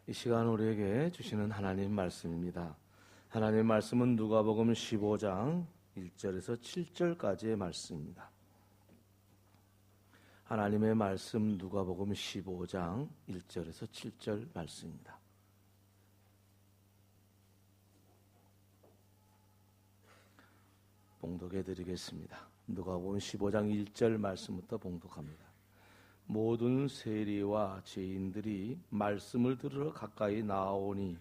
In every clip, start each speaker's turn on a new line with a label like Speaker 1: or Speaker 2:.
Speaker 1: 이 시간 우리에게 주시는 하나님 말씀입니다. 하나님 말씀은 누가복음 15장 1절에서 7절까지의 말씀입니다. 하나님의 말씀 누가복음 15장 1절에서 7절 말씀입니다. 봉독해 드리겠습니다. 누가복음 15장 1절 말씀부터 봉독합니다. 모든 세리와 죄인들이 말씀을 들으러 가까이 나오니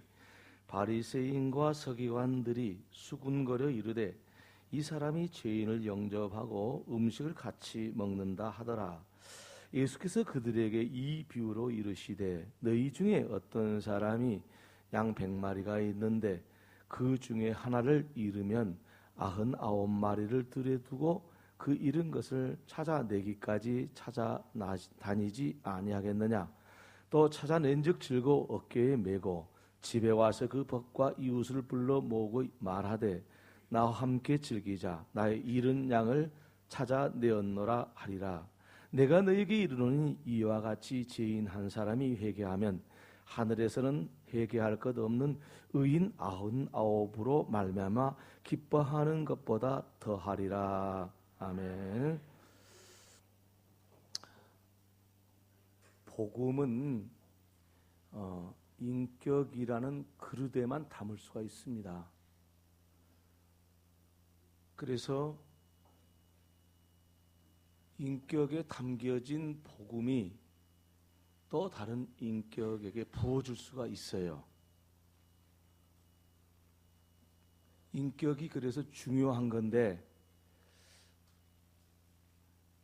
Speaker 1: 바리새인과 서기관들이 수군거려 이르되 이 사람이 죄인을 영접하고 음식을 같이 먹는다 하더라. 예수께서 그들에게 이 비유로 이르시되 너희 중에 어떤 사람이 양 100마리가 있는데 그 중에 하나를 잃으면 99마리를 들에 두고 그 잃은 것을 찾아내기까지 찾아다니지 아니하겠느냐. 또 찾아낸즉 즐거워 어깨에 메고 집에 와서 그 벗과 이웃을 불러 모으고 말하되 나와 함께 즐기자. 나의 잃은 양을 찾아내었노라 하리라. 내가 너에게 이르노니 이와 같이 죄인 한 사람이 회개하면 하늘에서는 회개할 것 없는 의인 99으로 말미암아 기뻐하는 것보다 더하리라. 아멘. 복음은 인격이라는 그릇에만 담을 수가 있습니다. 그래서 인격에 담겨진 복음이 또 다른 인격에게 부어줄 수가 있어요. 인격이 그래서 중요한 건데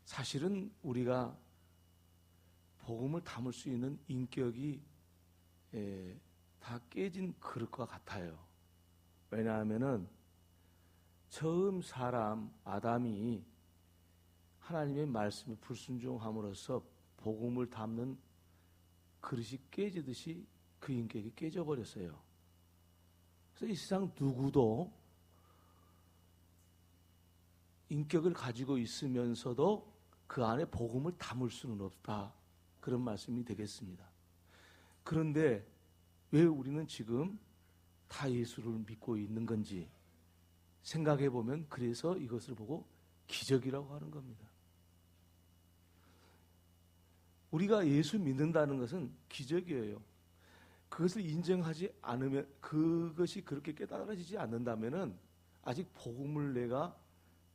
Speaker 1: 사실은 우리가 복음을 담을 수 있는 인격이 다 깨진 그릇과 같아요. 왜냐하면은 처음 사람 아담이 하나님의 말씀에 불순종함으로써 복음을 담는 그릇이 깨지듯이 그 인격이 깨져버렸어요. 그래서 이 세상 누구도 인격을 가지고 있으면서도 그 안에 복음을 담을 수는 없다. 그런 말씀이 되겠습니다. 그런데 왜 우리는 지금 다 예수를 믿고 있는 건지 생각해 보면 그래서 이것을 보고 기적이라고 하는 겁니다. 우리가 예수 믿는다는 것은 기적이에요. 그것을 인정하지 않으면, 그것이 그렇게 깨달아지지 않는다면은 아직 복음을 내가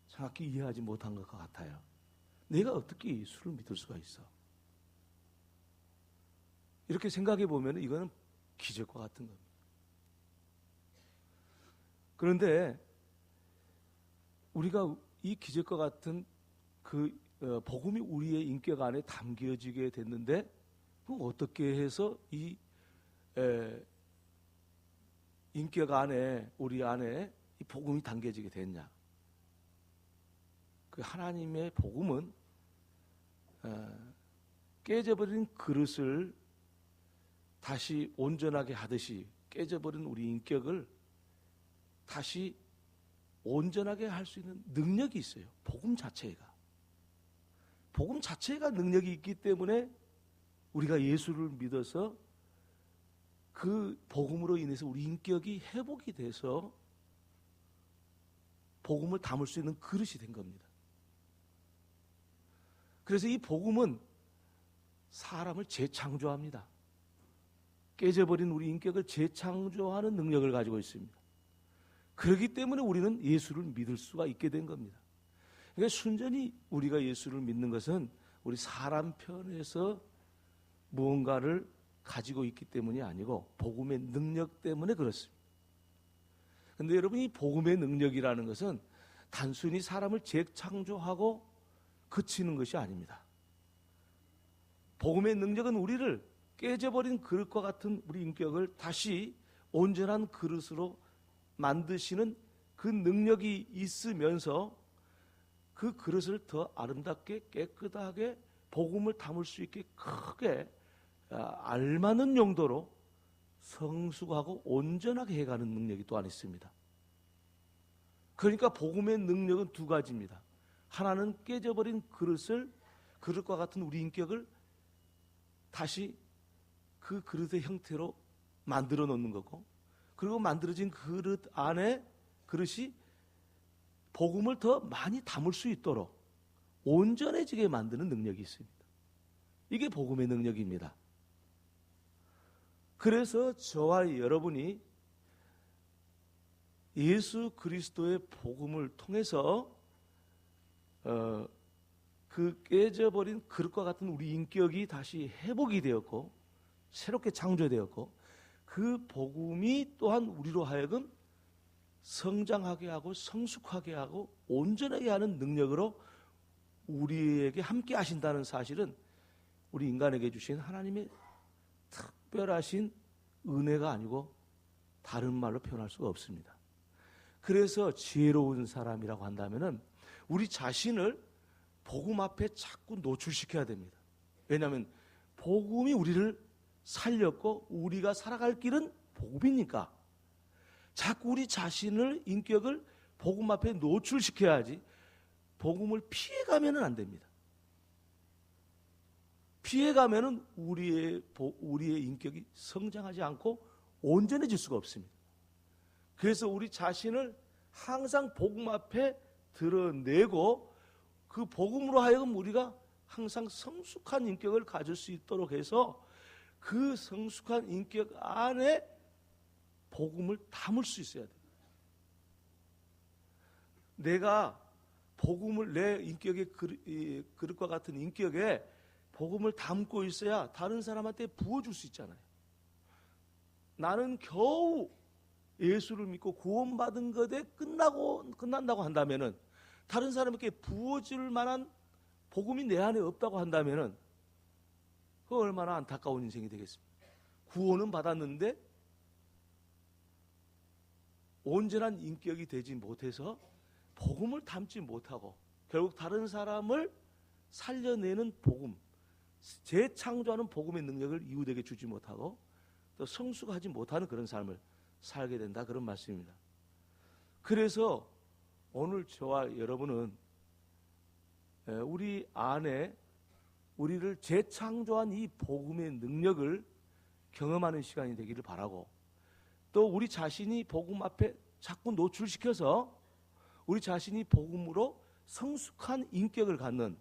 Speaker 1: 정확히 이해하지 못한 것 같아요. 내가 어떻게 예수를 믿을 수가 있어? 이렇게 생각해 보면 이거는 기적과 같은 겁니다. 그런데 우리가 이 기적과 같은 그 복음이 우리의 인격 안에 담겨지게 됐는데 그럼 어떻게 해서 이 인격 안에, 우리 안에 이 복음이 담겨지게 됐냐? 그 하나님의 복음은 깨져버린 그릇을 다시 온전하게 하듯이 깨져버린 우리 인격을 다시 온전하게 할 수 있는 능력이 있어요. 복음 자체가. 복음 자체가 능력이 있기 때문에 우리가 예수를 믿어서 그 복음으로 인해서 우리 인격이 회복이 돼서 복음을 담을 수 있는 그릇이 된 겁니다. 그래서 이 복음은 사람을 재창조합니다. 깨져버린 우리 인격을 재창조하는 능력을 가지고 있습니다. 그렇기 때문에 우리는 예수를 믿을 수가 있게 된 겁니다. 그러니까 순전히 우리가 예수를 믿는 것은 우리 사람 편에서 무언가를 가지고 있기 때문이 아니고 복음의 능력 때문에 그렇습니다. 그런데 여러분, 이 복음의 능력이라는 것은 단순히 사람을 재창조하고 그치는 것이 아닙니다. 복음의 능력은 우리를 깨져버린 그릇과 같은 우리 인격을 다시 온전한 그릇으로 만드시는 그 능력이 있으면서 그 그릇을 더 아름답게 깨끗하게 복음을 담을 수 있게 크게 알맞는 용도로 성숙하고 온전하게 해가는 능력이 또한 있습니다. 그러니까 복음의 능력은 두 가지입니다. 하나는 깨져버린 그릇과 같은 우리 인격을 다시 그 그릇의 형태로 만들어 놓는 거고, 그리고 만들어진 그릇 안에 그릇이 복음을 더 많이 담을 수 있도록 온전해지게 만드는 능력이 있습니다. 이게 복음의 능력입니다. 그래서 저와 여러분이 예수 그리스도의 복음을 통해서 그 깨져버린 그릇과 같은 우리 인격이 다시 회복이 되었고 새롭게 창조되었고, 그 복음이 또한 우리로 하여금 성장하게 하고 성숙하게 하고 온전하게 하는 능력으로 우리에게 함께 하신다는 사실은 우리 인간에게 주신 하나님의 특별하신 은혜가 아니고 다른 말로 표현할 수가 없습니다. 그래서 지혜로운 사람이라고 한다면은 우리 자신을 복음 앞에 자꾸 노출시켜야 됩니다. 왜냐하면 복음이 우리를 살렸고 우리가 살아갈 길은 복음이니까 자꾸 우리 자신을, 인격을 복음 앞에 노출시켜야지 복음을 피해가면은 안 됩니다. 피해가면은 우리의 인격이 성장하지 않고 온전해질 수가 없습니다. 그래서 우리 자신을 항상 복음 앞에 드러내고 그 복음으로 하여금 우리가 항상 성숙한 인격을 가질 수 있도록 해서 그 성숙한 인격 안에 복음을 담을 수 있어야 돼요. 내가 복음을 내 인격의 그릇과 같은 인격에 복음을 담고 있어야 다른 사람한테 부어줄 수 있잖아요. 나는 겨우 예수를 믿고 구원받은 것에 끝난다고 한다면은, 다른 사람에게 부어줄 만한 복음이 내 안에 없다고 한다면은 그 얼마나 안타까운 인생이 되겠습니까? 구원은 받았는데 온전한 인격이 되지 못해서 복음을 담지 못하고 결국 다른 사람을 살려내는 복음, 재창조하는 복음의 능력을 이웃에게 주지 못하고 또 성숙하지 못하는 그런 삶을 살게 된다, 그런 말씀입니다. 그래서 오늘 저와 여러분은 우리 안에 우리를 재창조한 이 복음의 능력을 경험하는 시간이 되기를 바라고, 또 우리 자신이 복음 앞에 자꾸 노출시켜서 우리 자신이 복음으로 성숙한 인격을 갖는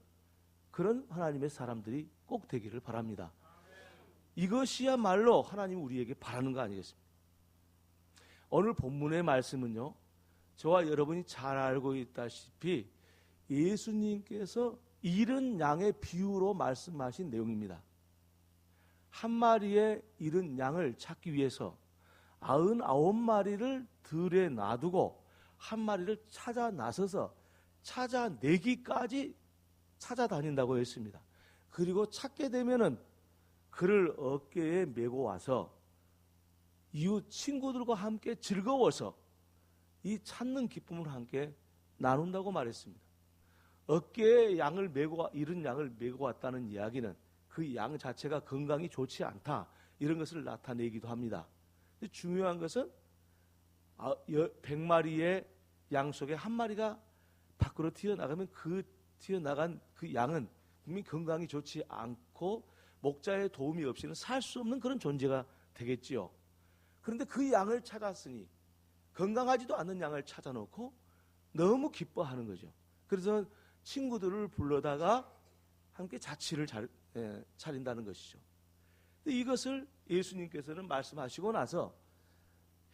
Speaker 1: 그런 하나님의 사람들이 꼭 되기를 바랍니다. 이것이야말로 하나님이 우리에게 바라는 거 아니겠습니까? 오늘 본문의 말씀은요, 저와 여러분이 잘 알고 있다시피 예수님께서 잃은 양의 비유로 말씀하신 내용입니다. 한 마리의 잃은 양을 찾기 위해서 99마리를 들에 놔두고 한 마리를 찾아 나서서 찾아내기까지 찾아다닌다고 했습니다. 그리고 찾게 되면은 그를 어깨에 메고 와서 이웃 친구들과 함께 즐거워서 이 찾는 기쁨을 함께 나눈다고 말했습니다. 어깨에 잃은 양을 메고 왔다는 이야기는 그 양 자체가 건강이 좋지 않다, 이런 것을 나타내기도 합니다. 근데 중요한 것은 100마리의 양 속에 한 마리가 밖으로 튀어나가면 그 튀어나간 그 양은 분명히 건강이 좋지 않고 목자의 도움이 없이는 살 수 없는 그런 존재가 되겠지요. 그런데 그 양을 찾았으니, 건강하지도 않는 양을 찾아놓고 너무 기뻐하는 거죠. 그래서 친구들을 불러다가 함께 자취를 차린다는 것이죠. 근데 이것을 예수님께서는 말씀하시고 나서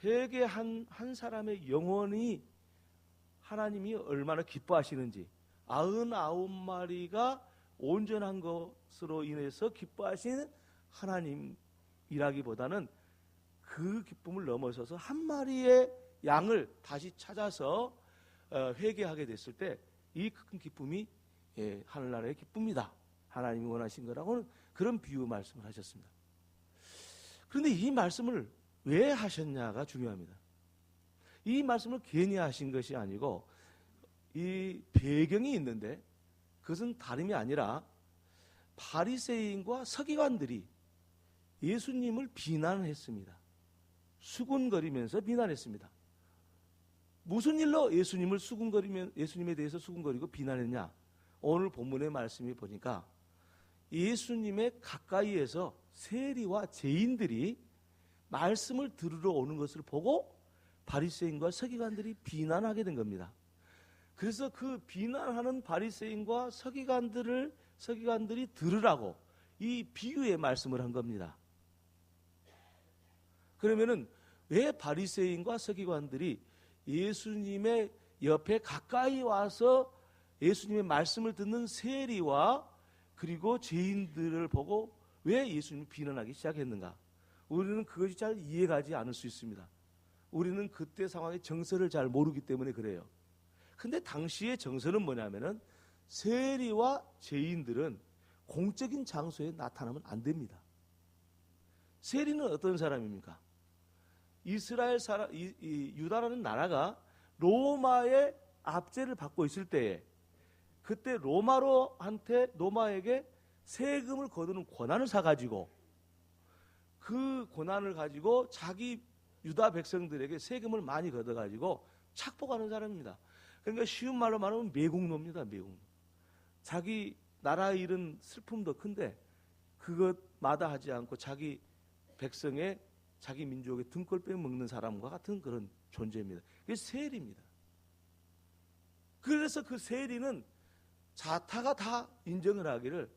Speaker 1: 회개한 한 사람의 영혼이 하나님이 얼마나 기뻐하시는지, 99마리가 온전한 것으로 인해서 기뻐하시는 하나님이라기보다는 그 기쁨을 넘어서서 한 마리의 양을 다시 찾아서 회개하게 됐을 때 이 큰 기쁨이 하늘나라의 기쁨이다, 하나님이 원하신 거라고는 그런 비유 말씀을 하셨습니다. 그런데 이 말씀을 왜 하셨냐가 중요합니다. 이 말씀을 괜히 하신 것이 아니고 이 배경이 있는데, 그것은 다름이 아니라 바리새인과 서기관들이 예수님을 비난했습니다. 수군거리면서 비난했습니다. 무슨 일로 예수님에 대해서 수군거리고 비난했냐? 오늘 본문의 말씀이 보니까 예수님의 가까이에서 세리와 죄인들이 말씀을 들으러 오는 것을 보고 바리새인과 서기관들이 비난하게 된 겁니다. 그래서 그 비난하는 바리새인과 서기관들이 들으라고 이 비유의 말씀을 한 겁니다. 그러면은 왜 바리새인과 서기관들이 예수님의 옆에 가까이 와서 예수님의 말씀을 듣는 세리와 그리고 죄인들을 보고 왜 예수님을 비난하기 시작했는가? 우리는 그것이 잘 이해가지 않을 수 있습니다. 우리는 그때 상황의 정서를 잘 모르기 때문에 그래요. 근데 당시의 정서는 뭐냐면은 세리와 죄인들은 공적인 장소에 나타나면 안 됩니다. 세리는 어떤 사람입니까? 이스라엘 사람, 유다라는 나라가 로마의 압제를 받고 있을 때에 그때 로마에게 세금을 거두는 권한을 사가지고 그 권한을 가지고 자기 유다 백성들에게 세금을 많이 걷어가지고 착복하는 사람입니다. 그러니까 쉬운 말로 말하면 매국노입니다. 매국노. 자기 나라 일은 슬픔도 큰데 그것 마다하지 않고 자기 백성의 자기 민족의 등골 빼먹는 사람과 같은 그런 존재입니다. 그게 세리입니다. 그래서 그 세리는 자타가 다 인정을 하기를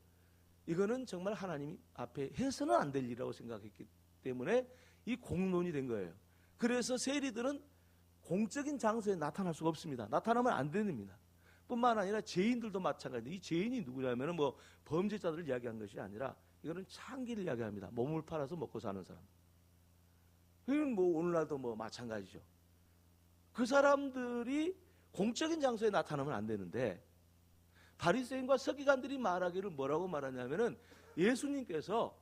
Speaker 1: 이거는 정말 하나님 앞에 해서는 안 될 일이라고 생각했기 때문에 이 공론이 된 거예요. 그래서 세리들은 공적인 장소에 나타날 수가 없습니다. 나타나면 안 됩니다. 뿐만 아니라 죄인들도 마찬가지입니다. 이 죄인이 누구냐면 뭐 범죄자들을 이야기한 것이 아니라 이거는 창기를 이야기합니다. 몸을 팔아서 먹고 사는 사람. 이건 뭐 오늘날도 뭐 마찬가지죠. 그 사람들이 공적인 장소에 나타나면 안 되는데 바리새인과 서기관들이 말하기를 뭐라고 말하냐면은 예수님께서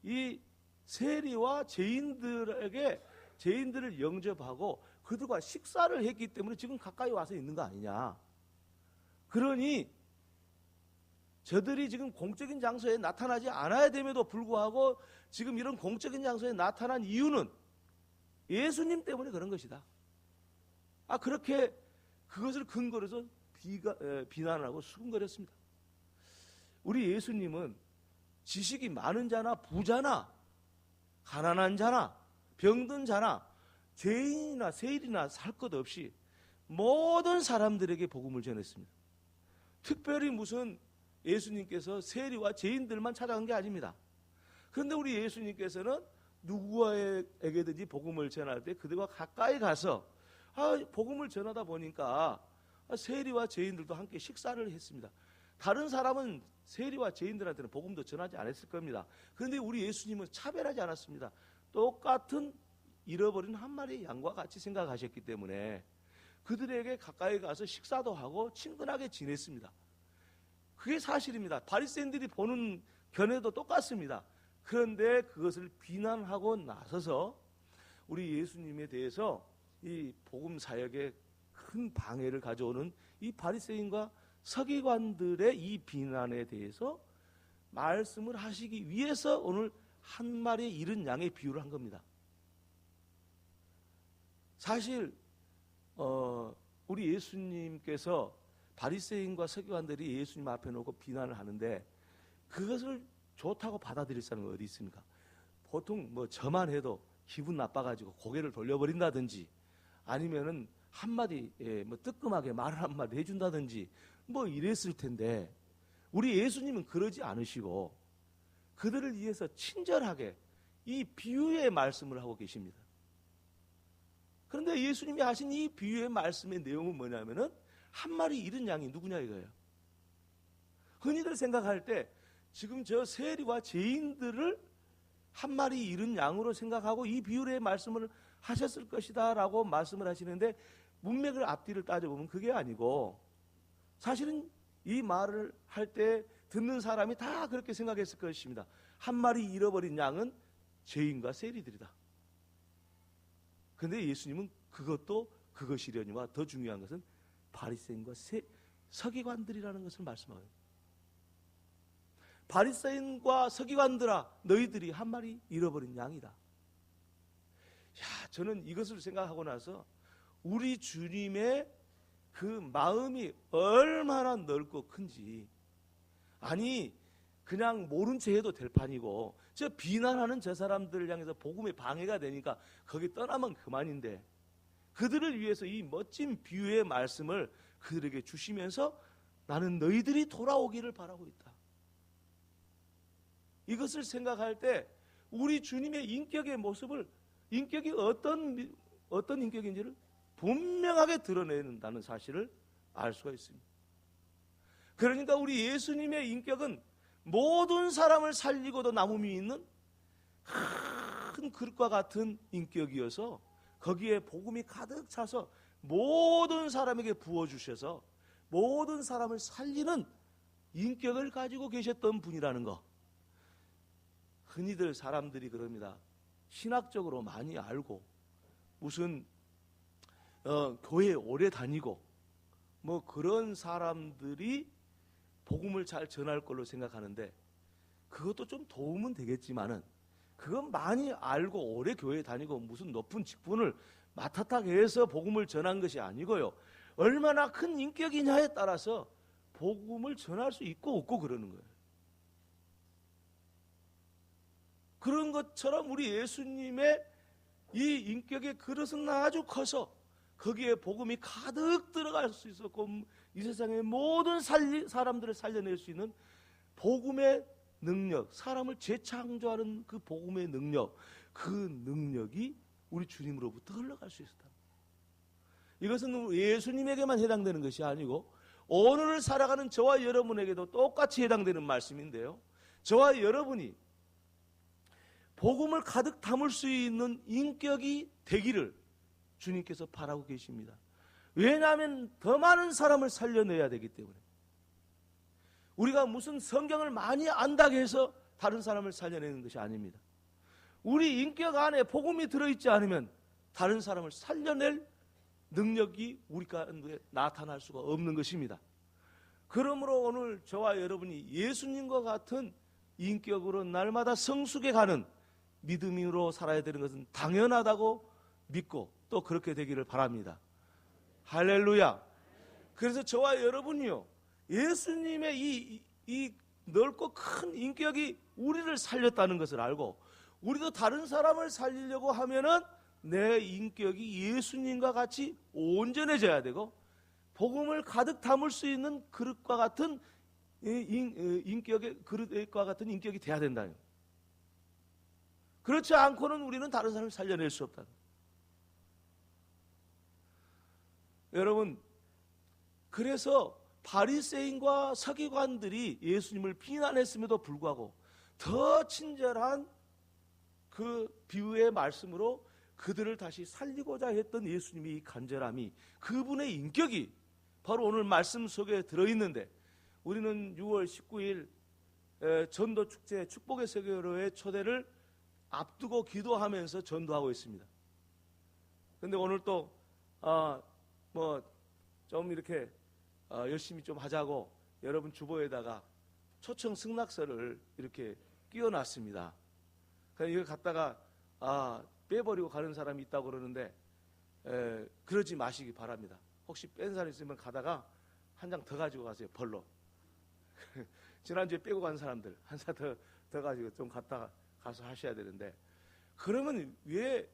Speaker 1: 이 세리와 죄인들을 영접하고 그들과 식사를 했기 때문에 지금 가까이 와서 있는 거 아니냐. 그러니 저들이 지금 공적인 장소에 나타나지 않아야 됨에도 불구하고 지금 이런 공적인 장소에 나타난 이유는 예수님 때문에 그런 것이다. 그렇게 그것을 근거로 해서 비난을 하고 수군거렸습니다. 우리 예수님은 지식이 많은 자나 부자나 가난한 자나 병든 자나 죄인이나 세일이나 살 것 없이 모든 사람들에게 복음을 전했습니다. 특별히 무슨 예수님께서 세리와 죄인들만 찾아간 게 아닙니다. 그런데 우리 예수님께서는 누구에게든지 복음을 전할 때 그들과 가까이 가서 복음을 전하다 보니까 세리와 죄인들도 함께 식사를 했습니다. 다른 사람은 세리와 죄인들한테는 복음도 전하지 않았을 겁니다. 그런데 우리 예수님은 차별하지 않았습니다. 똑같은 잃어버린 한 마리의 양과 같이 생각하셨기 때문에 그들에게 가까이 가서 식사도 하고 친근하게 지냈습니다. 그게 사실입니다. 바리새인들이 보는 견해도 똑같습니다. 그런데 그것을 비난하고 나서서 우리 예수님에 대해서 이 복음 사역에 큰 방해를 가져오는 이 바리새인과 서기관들의 이 비난에 대해서 말씀을 하시기 위해서 오늘 한 마리의 잃은 양의 비유를 한 겁니다. 사실 우리 예수님께서 바리새인과 서기관들이 예수님 앞에 놓고 비난을 하는데 그것을 좋다고 받아들일 사람은 어디 있습니까? 보통 뭐 저만 해도 기분 나빠가지고 고개를 돌려버린다든지 아니면은 한마디 뭐 뜨끔하게 말을 한마디 해준다든지 뭐 이랬을 텐데 우리 예수님은 그러지 않으시고 그들을 위해서 친절하게 이 비유의 말씀을 하고 계십니다. 그런데 예수님이 하신 이 비유의 말씀의 내용은 뭐냐면은 한 마리 잃은 양이 누구냐 이거예요. 흔히들 생각할 때 지금 저 세리와 죄인들을 한 마리 잃은 양으로 생각하고 이 비유의 말씀을 하셨을 것이다 라고 말씀을 하시는데 문맥을 앞뒤를 따져보면 그게 아니고 사실은 이 말을 할 때 듣는 사람이 다 그렇게 생각했을 것입니다. 한 마리 잃어버린 양은 죄인과 세리들이다. 그런데 예수님은 그것도 그것이려니와 더 중요한 것은 바리새인과 서기관들이라는 것을 말씀하고요. 바리새인과 서기관들아 너희들이 한 마리 잃어버린 양이다. 저는 이것을 생각하고 나서 우리 주님의 그 마음이 얼마나 넓고 큰지, 아니 그냥 모른 체 해도 될 판이고, 저 비난하는 저 사람들을 향해서 복음에 방해가 되니까 거기 떠나면 그만인데, 그들을 위해서 이 멋진 비유의 말씀을 그들에게 주시면서 나는 너희들이 돌아오기를 바라고 있다. 이것을 생각할 때 우리 주님의 인격의 모습을, 인격이 어떤 인격인지를 분명하게 드러낸다는 사실을 알 수가 있습니다. 그러니까 우리 예수님의 인격은 모든 사람을 살리고도 남음이 있는 큰 그릇과 같은 인격이어서 거기에 복음이 가득 차서 모든 사람에게 부어주셔서 모든 사람을 살리는 인격을 가지고 계셨던 분이라는 거. 흔히들 사람들이 그럽니다. 신학적으로 많이 알고 무슨 교회 오래 다니고 뭐 그런 사람들이 복음을 잘 전할 걸로 생각하는데, 그것도 좀 도움은 되겠지만은 그건 많이 알고 오래 교회 다니고 무슨 높은 직분을 맡았다고 해서 복음을 전한 것이 아니고요, 얼마나 큰 인격이냐에 따라서 복음을 전할 수 있고 없고 그러는 거예요. 그런 것처럼 우리 예수님의 이 인격의 그릇은 아주 커서 거기에 복음이 가득 들어갈 수 있었고, 이 세상의 모든 사람들을 살려낼 수 있는 복음의 능력, 사람을 재창조하는 그 복음의 능력, 그 능력이 우리 주님으로부터 흘러갈 수 있었다. 이것은 예수님에게만 해당되는 것이 아니고 오늘을 살아가는 저와 여러분에게도 똑같이 해당되는 말씀인데요, 저와 여러분이 복음을 가득 담을 수 있는 인격이 되기를 주님께서 바라고 계십니다. 왜냐하면 더 많은 사람을 살려내야 되기 때문에. 우리가 무슨 성경을 많이 안다고 해서 다른 사람을 살려내는 것이 아닙니다. 우리 인격 안에 복음이 들어있지 않으면 다른 사람을 살려낼 능력이 우리 가운데 나타날 수가 없는 것입니다. 그러므로 오늘 저와 여러분이 예수님과 같은 인격으로 날마다 성숙해 가는 믿음으로 살아야 되는 것은 당연하다고 믿고 또 그렇게 되기를 바랍니다. 할렐루야. 그래서 저와 여러분이요, 예수님의 이 넓고 큰 인격이 우리를 살렸다는 것을 알고 우리도 다른 사람을 살리려고 하면은 내 인격이 예수님과 같이 온전해져야 되고 복음을 가득 담을 수 있는 그릇과 같은 인격의 그릇과 같은 인격이 돼야 된다요. 그렇지 않고는 우리는 다른 사람을 살려낼 수 없다. 여러분, 그래서 바리새인과 서기관들이 예수님을 비난했음에도 불구하고 더 친절한 그 비유의 말씀으로 그들을 다시 살리고자 했던 예수님의 이 간절함이, 그분의 인격이 바로 오늘 말씀 속에 들어있는데, 우리는 6월 19일 전도축제 축복의 세계로의 초대를 앞두고 기도하면서 전도하고 있습니다. 그런데 오늘 또 좀 이렇게 열심히 좀 하자고 여러분 주보에다가 초청 승낙서를 이렇게 끼워놨습니다. 그래서 이거 갖다가 빼버리고 가는 사람이 있다고 그러는데 그러지 마시기 바랍니다. 혹시 뺀 사람 있으면 가다가 한 장 더 가지고 가세요. 벌로. 지난주에 빼고 간 사람들 한 장 더 가지고 좀 갔다가 가서 하셔야 되는데, 그러면 왜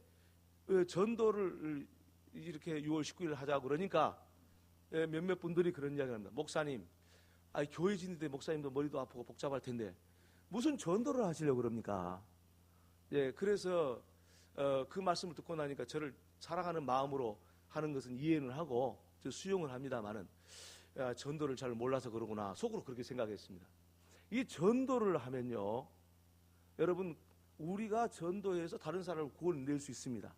Speaker 1: 전도를 이렇게 6월 19일 하자고 그러니까 몇몇 분들이 그런 이야기를 합니다. 목사님, 교회진인데 목사님도 머리도 아프고 복잡할 텐데 무슨 전도를 하시려고 그럽니까? 예, 그래서 그 말씀을 듣고 나니까 저를 사랑하는 마음으로 하는 것은 이해는 하고 수용을 합니다만은 전도를 잘 몰라서 그러구나 속으로 그렇게 생각했습니다. 이 전도를 하면요, 여러분, 우리가 전도해서 다른 사람을 구원낼 수 있습니다.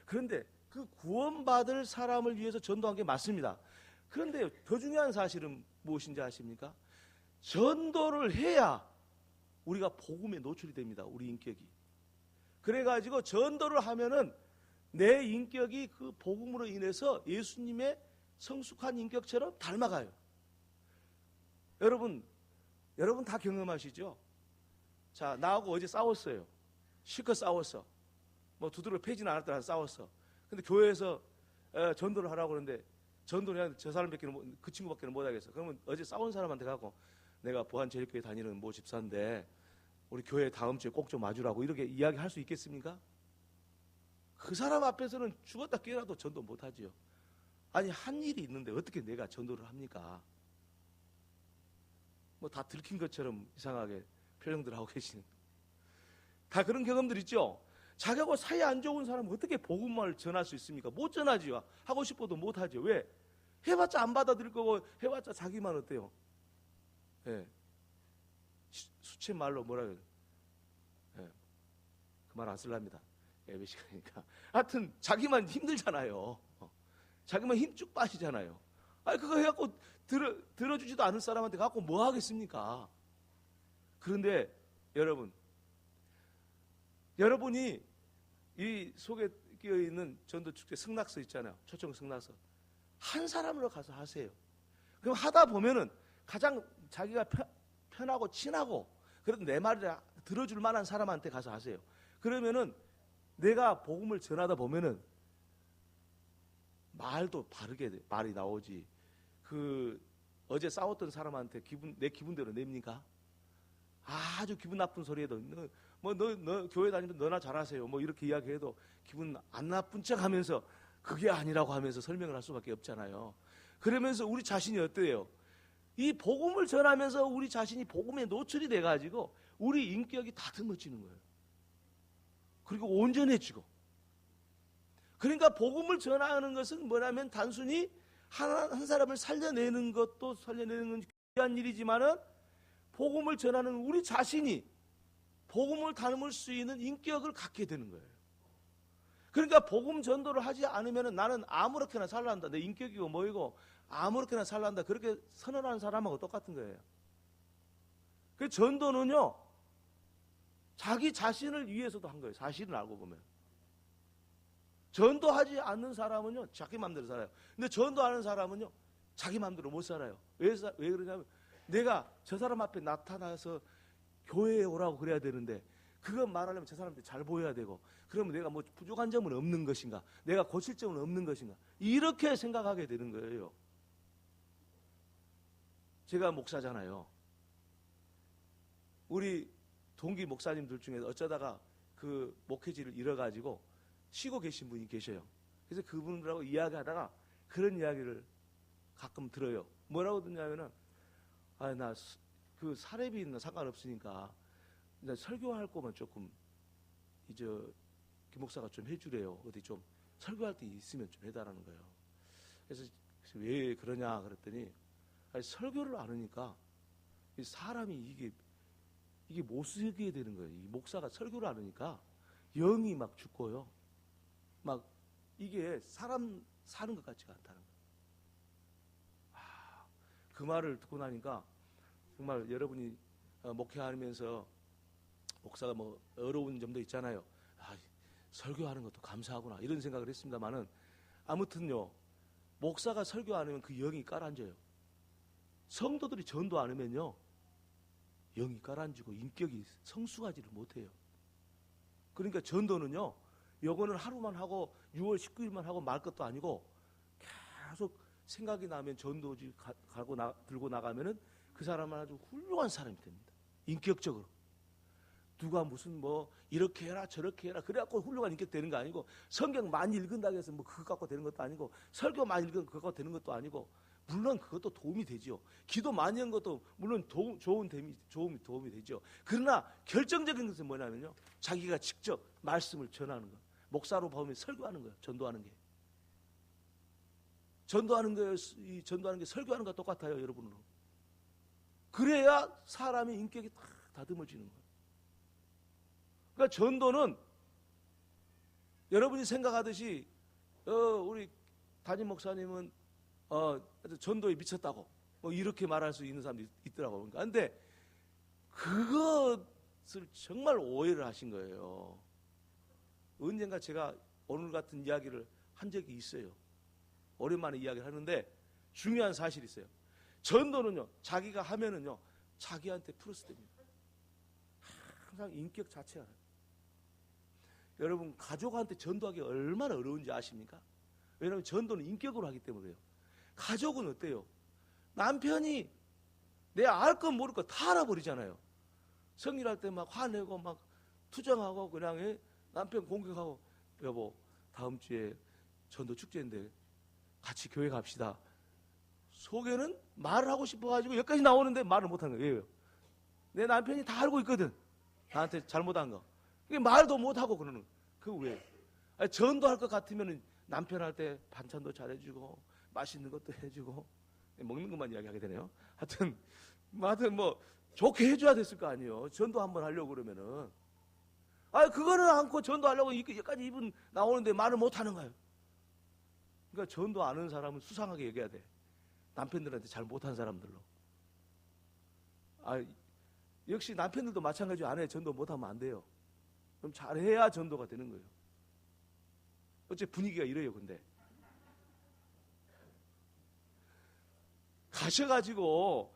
Speaker 1: 그런데 그 구원받을 사람을 위해서 전도한 게 맞습니다. 그런데 더 중요한 사실은 무엇인지 아십니까? 전도를 해야 우리가 복음에 노출이 됩니다. 우리 인격이. 그래가지고 전도를 하면은 내 인격이 그 복음으로 인해서 예수님의 성숙한 인격처럼 닮아가요. 여러분 다 경험하시죠? 자, 나하고 어제 싸웠어요. 실컷 싸웠어. 뭐 두드려 패지는 않았더라, 싸웠어. 근데 교회에서 전도를 하라고 그러는데 전도를 해야 저 사람밖에 그 친구밖에 못 하겠어. 그러면 어제 싸운 사람한테 가고 내가 보안제일교회 다니는 모 집사인데 우리 교회 다음 주에 꼭 좀 와주라고 이렇게 이야기할 수 있겠습니까? 그 사람 앞에서는 죽었다 깨어나도 전도 못하지요. 아니 한 일이 있는데 어떻게 내가 전도를 합니까? 뭐 다 들킨 것처럼 이상하게 표정들 하고 계시는, 다 그런 경험들 있죠. 자기하고 사이 안 좋은 사람은 어떻게 복음을 전할 수 있습니까? 못 전하지요. 하고 싶어도 못하죠. 왜? 해봤자 안 받아들일 거고 해봤자 자기만 어때요? 예. 수치 말로 뭐라 그래요? 예. 그 말 안 쓸랍니다. 예배 시간이니까. 하여튼 자기만 힘들잖아요. 자기만 힘 쭉 빠지잖아요. 아니 그거 해갖고 들어주지도 않을 사람한테 갖고 뭐 하겠습니까? 그런데 여러분이 이 속에 끼어 있는 전도축제 승낙서 있잖아요. 초청 승낙서 한 사람으로 가서 하세요. 그럼 하다 보면은 가장 자기가 편하고 친하고 그래도 내 말을 들어줄 만한 사람한테 가서 하세요. 그러면은 내가 복음을 전하다 보면은 말도 바르게 말이 나오지. 그 어제 싸웠던 사람한테 내 기분대로 냅니까? 아주 기분 나쁜 소리해도 너 교회 다니면 너나 잘하세요. 뭐 이렇게 이야기해도 기분 안 나쁜 척하면서 그게 아니라고 하면서 설명을 할 수밖에 없잖아요. 그러면서 우리 자신이 어때요? 이 복음을 전하면서 우리 자신이 복음에 노출이 돼가지고 우리 인격이 다듬어지는 거예요. 그리고 온전해지고. 그러니까 복음을 전하는 것은 뭐냐면 단순히 한 사람을 살려내는 것도 살려내는 건 귀한 일이지만은 복음을 전하는 우리 자신이 복음을 담을 수 있는 인격을 갖게 되는 거예요. 그러니까 복음 전도를 하지 않으면 나는 아무렇게나 살란다. 내 인격이고 뭐이고 아무렇게나 살란다. 그렇게 선언하는 사람하고 똑같은 거예요. 그 전도는요, 자기 자신을 위해서도 한 거예요. 사실은 알고 보면. 전도하지 않는 사람은요, 자기 마음대로 살아요. 근데 전도하는 사람은요, 자기 마음대로 못 살아요. 왜 그러냐면 내가 저 사람 앞에 나타나서 교회에 오라고 그래야 되는데 그거 말하려면 저 사람한테 잘 보여야 되고 그러면 내가 뭐 부족한 점은 없는 것인가, 내가 고칠 점은 없는 것인가, 이렇게 생각하게 되는 거예요. 제가 목사잖아요. 우리 동기 목사님들 중에 어쩌다가 그 목회지를 잃어가지고 쉬고 계신 분이 계셔요. 그래서 그분들하고 이야기하다가 그런 이야기를 가끔 들어요. 뭐라고 듣냐면은 나 그 사례비는 상관없으니까 나 설교할 거면 조금 이제 김 목사가 좀 해주래요. 어디 좀 설교할 때 있으면 좀 해달라는 거예요. 그래서 왜 그러냐 그랬더니 설교를 안 하니까 사람이 이게 못 쓰게 되는 거예요. 이 목사가 설교를 안 하니까 영이 막 죽고요. 막 이게 사람 사는 것 같지가 않다는 거예요. 그 말을 듣고 나니까 정말 여러분이 목회하면서 목사가 뭐 어려운 점도 있잖아요. 설교하는 것도 감사하구나 이런 생각을 했습니다만은 아무튼요, 목사가 설교 안 하면 그 영이 깔아앉아요. 성도들이 전도 안 하면요, 영이 깔아앉고 인격이 성숙하지를 못해요. 그러니까 전도는요, 요거는 하루만 하고 6월 19일만 하고 말 것도 아니고 계속 생각이 나면 전도지 들고 나가면은 그 사람은 아주 훌륭한 사람이 됩니다. 인격적으로. 누가 무슨 뭐 이렇게 해라 저렇게 해라 그래갖고 훌륭한 인격 되는 거 아니고, 성경 많이 읽은다고 해서 뭐 그거 갖고 되는 것도 아니고, 설교 많이 읽은 그거 갖고 되는 것도 아니고, 물론 그것도 도움이 되죠. 기도 많이 한 것도 물론 도움이 되죠. 그러나 결정적인 것은 뭐냐면요, 자기가 직접 말씀을 전하는 거. 목사로 보면 설교하는 거예요. 전도하는 게 설교하는 것과 똑같아요, 여러분은. 그래야 사람의 인격이 다 다듬어지는 거예요. 그러니까 전도는 여러분이 생각하듯이 우리 담임 목사님은 전도에 미쳤다고 뭐 이렇게 말할 수 있는 사람도 있더라고요. 그런데 그것을 정말 오해를 하신 거예요. 언젠가 제가 오늘 같은 이야기를 한 적이 있어요. 오랜만에 이야기를 하는데 중요한 사실이 있어요. 전도는요, 자기가 하면은요, 자기한테 플러스 됩니다. 항상 인격 자체가. 여러분, 가족한테 전도하기 얼마나 어려운지 아십니까? 왜냐하면 전도는 인격으로 하기 때문에 그래요. 가족은 어때요? 남편이 내 알 것 모를 것 다 알아버리잖아요. 성일할 때 막 화내고 막 투정하고 그냥 남편 공격하고, 여보 다음 주에 전도 축제인데 같이 교회 갑시다. 속에는 말을 하고 싶어가지고 여기까지 나오는데 말을 못하는 거예요. 왜요? 내 남편이 다 알고 있거든. 나한테 잘못한 거. 이게 말도 못하고 그러는 거예요. 그거 왜? 아니, 전도할 것 같으면 남편 할 때 반찬도 잘해주고 맛있는 것도 해주고, 먹는 것만 이야기하게 되네요. 하여튼 뭐 좋게 해줘야 됐을 거 아니에요. 전도 한번 하려고 그러면은. 그거는 않고 전도하려고 여기까지 입은 나오는데 말을 못하는 거예요. 그러니까 전도 아는 사람은 수상하게 얘기해야 돼. 남편들한테 잘 못한 사람들로. 역시 남편들도 마찬가지로 아내 전도 못하면 안 돼요. 그럼 잘해야 전도가 되는 거예요. 어째 분위기가 이래요. 근데 가셔가지고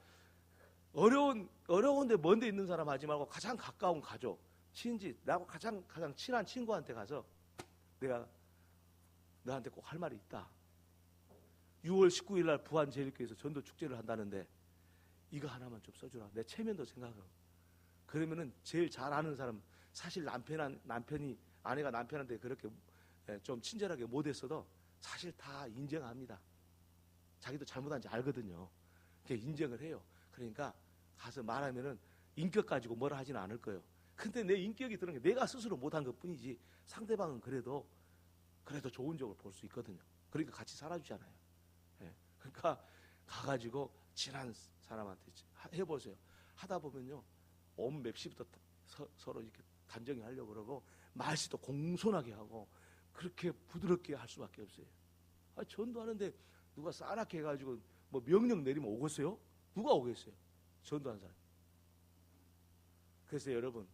Speaker 1: 어려운데 먼데 있는 사람 하지 말고 가장 가까운 가족, 친지, 나하고 가장 친한 친구한테 가서 내가 너한테 꼭 할 말이 있다. 6월 19일 날 부안제일교회에서 전도 축제를 한다는데 이거 하나만 좀 써주라. 내 체면도 생각하고. 그러면은 제일 잘 아는 사람, 사실 남편이 아내가 남편한테 그렇게 좀 친절하게 못했어도 사실 다 인정합니다. 자기도 잘못한지 알거든요. 인정을 해요. 그러니까 가서 말하면은 인격 가지고 뭐라 하지는 않을 거예요. 근데 내 인격이 드러난 게 내가 스스로 못한 것 뿐이지 상대방은 그래도 좋은 쪽을 볼 수 있거든요. 그러니까 같이 살아주잖아요. 그러니까 가가지고 친한 사람한테 해보세요. 하다 보면요, 온 맵시부터 서로 이렇게 단정히 하려고 그러고 말씨도 공손하게 하고 그렇게 부드럽게 할 수밖에 없어요. 전도하는데 누가 싸납게 해가지고 뭐 명령 내리면 오겠어요? 누가 오겠어요? 전도한 사람. 그래서 여러분,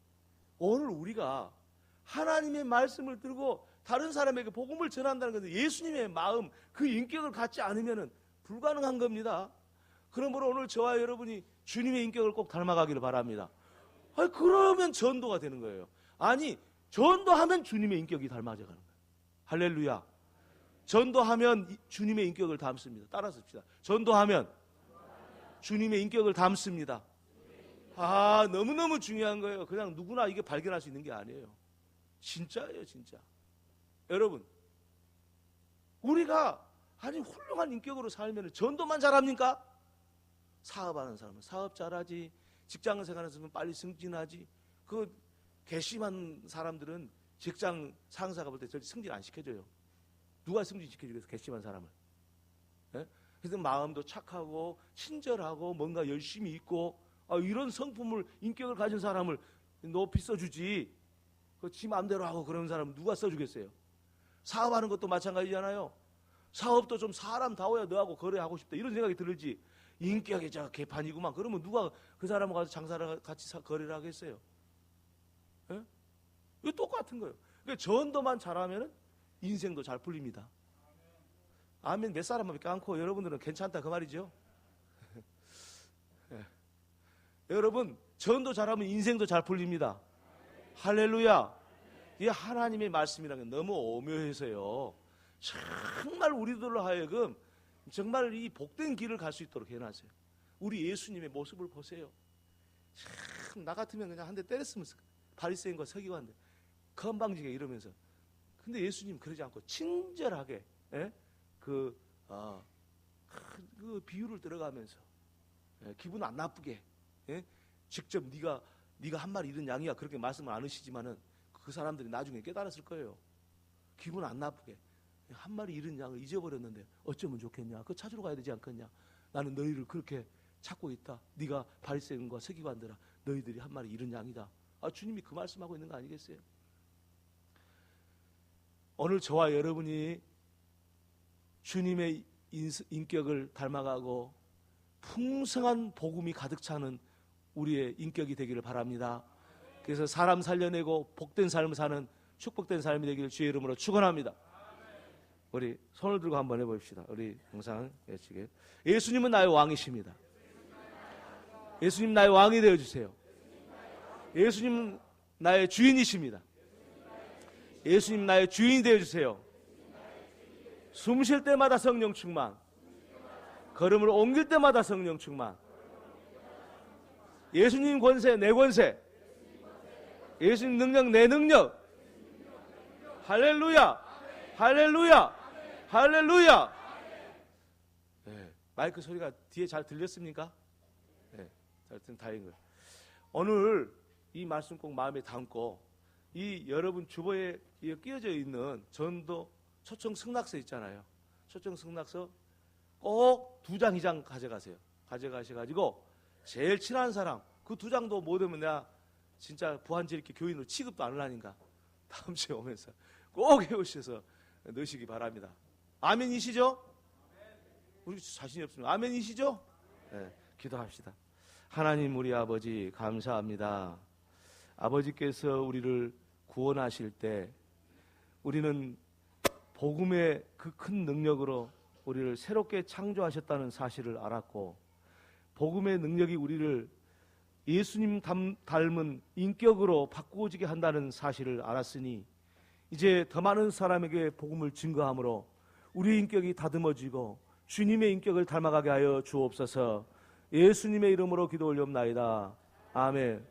Speaker 1: 오늘 우리가 하나님의 말씀을 들고 다른 사람에게 복음을 전한다는 것은 예수님의 마음, 그 인격을 갖지 않으면 불가능한 겁니다. 그러므로 오늘 저와 여러분이 주님의 인격을 꼭 닮아가기를 바랍니다. 그러면 전도가 되는 거예요. 전도하면 주님의 인격이 닮아져 가는 거예요. 할렐루야. 전도하면 주님의 인격을 닮습니다. 따라서 합시다. 전도하면 주님의 인격을 닮습니다. 너무너무 중요한 거예요. 그냥 누구나 이게 발견할 수 있는 게 아니에요. 진짜예요, 진짜. 여러분, 우리가 훌륭한 인격으로 살면 전도만 잘합니까? 사업하는 사람은 사업 잘하지, 직장을 생활하는 사람은 빨리 승진하지, 그 괘씸한 사람들은 직장 상사가 볼 때 절대 승진 안 시켜줘요. 누가 승진시켜주겠어, 괘씸한 사람을? 그래서 마음도 착하고 친절하고 뭔가 열심히 있고 이런 성품을, 인격을 가진 사람을 높이 써주지, 지 마음대로 하고 그런 사람은 누가 써주겠어요? 사업하는 것도 마찬가지잖아요. 사업도 좀 사람다워야 너하고 거래하고 싶다 이런 생각이 들지, 인격이 개판이구만 그러면 누가 그 사람하고 가서 장사를 같이 거래를 하겠어요? 이거 똑같은 거예요. 그러니까 전도만 잘하면 인생도 잘 풀립니다. 아멘 몇 사람밖에 않고 여러분들은 괜찮다 그 말이죠. 여러분, 전도 잘하면 인생도 잘 풀립니다. 할렐루야. 이 하나님의 말씀이라는 게 너무 오묘해서요, 정말 우리들로 하여금 정말 이 복된 길을 갈 수 있도록 해놨어요. 우리 예수님의 모습을 보세요. 참, 나 같으면 그냥 한 대 때렸으면 바리새인과 서기관들 건방지게 이러면서. 근데 예수님 그러지 않고 친절하게 그 비유를 들어가면서 기분 안 나쁘게 직접 네가 한 마리 잃은 양이야 그렇게 말씀을 안 하시지만은 그 사람들이 나중에 깨달았을 거예요. 기분 안 나쁘게 한 마리 잃은 양을 잊어버렸는데 어쩌면 좋겠냐, 그거 찾으러 가야 되지 않겠냐, 나는 너희를 그렇게 찾고 있다. 네가 바리새인과 서기관들아, 너희들이 한 마리 잃은 양이다. 주님이 그 말씀하고 있는 거 아니겠어요? 오늘 저와 여러분이 주님의 인격을 닮아가고 풍성한 복음이 가득 차는 우리의 인격이 되기를 바랍니다. 그래서 사람 살려내고 복된 삶을 사는 축복된 삶이 되기를 주의 이름으로 축원합니다. 우리 손을 들고 한번 해봅시다. 우리 영상 예측에 예수님은 나의 왕이십니다. 예수님 나의 왕이 되어주세요. 예수님은 나의 주인이십니다. 예수님 나의 주인이 되어주세요. 숨 쉴 때마다 성령 충만, 걸음을 옮길 때마다 성령 충만, 예수님 권세 내 권세, 예수님 능력 내 능력. 할렐루야, 할렐루야, 할렐루야. 네, 마이크 소리가 뒤에 잘 들렸습니까? 네, 잘 들으면 다행인 거예요. 오늘 이 말씀 꼭 마음에 담고, 이 여러분 주보에 끼어져 있는 전도 초청 승낙서 있잖아요. 초청 승낙서 꼭 2장, 2장 가져가세요. 가져가셔가지고 제일 친한 사람, 그 2장도 못 오면 내가 진짜 부한절이렇게 교인으로 취급도 안 하니까 다음 주에 오면서 꼭 해오셔서 넣으시기 바랍니다. 아멘이시죠? 우리 자신이 없습니다. 아멘이시죠? 네, 기도합시다. 하나님 우리 아버지 감사합니다. 아버지께서 우리를 구원하실 때 우리는 복음의 그 큰 능력으로 우리를 새롭게 창조하셨다는 사실을 알았고, 복음의 능력이 우리를 예수님 닮은 인격으로 바꾸어지게 한다는 사실을 알았으니, 이제 더 많은 사람에게 복음을 증거함으로 우리 인격이 다듬어지고 주님의 인격을 닮아가게 하여 주옵소서. 예수님의 이름으로 기도 올리옵나이다. 아멘.